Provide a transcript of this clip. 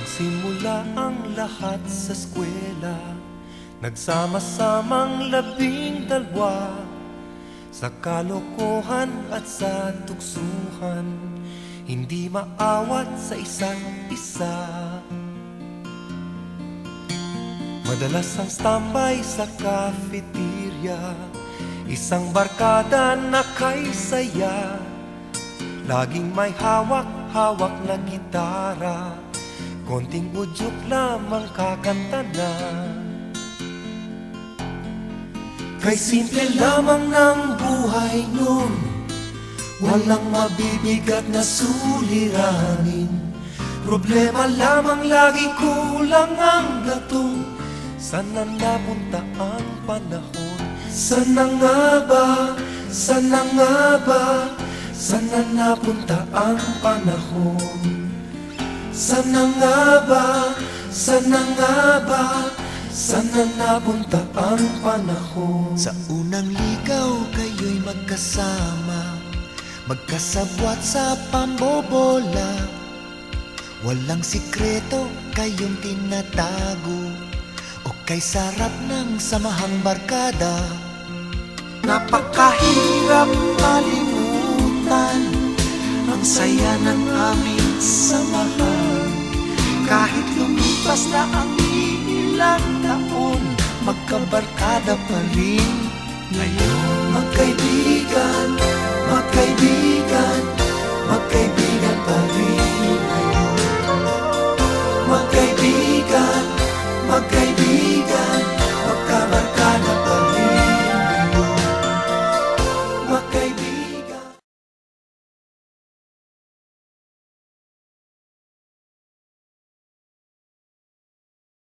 Nagsimula ang lahat sa eskwela, nagsama-samang 12 sa kalokohan at sa tuksuhan, hindi maawat sa isa't isa. Madalas ang standby sa cafeteria, isang barkada na kay saya, laging may hawak-hawak na gitara, konting udyok lamang kakanta na. Kay simple lamang ng buhay nun, walang mabibigat na suliranin. Problema lamang lagi, kulang ang gatong. Saan na napunta ang panahon? Saan na nga ba? Saan na nga ba? Saan na napunta ang panahon? Saan na nga ba? Saan na nga ba? Saan na napunta ang panahon? Sa unang ligaw kayo'y magkasama, magkasabwat sa pambobola. Walang sikreto kayong tinatago, o kay sarap ng samahang barkada. Napakahirap malimutan Ang saya ng aming samahan. kahit lumipas na ang ilang taon, Magkabarkada pa rin ngayon. magkaibigan,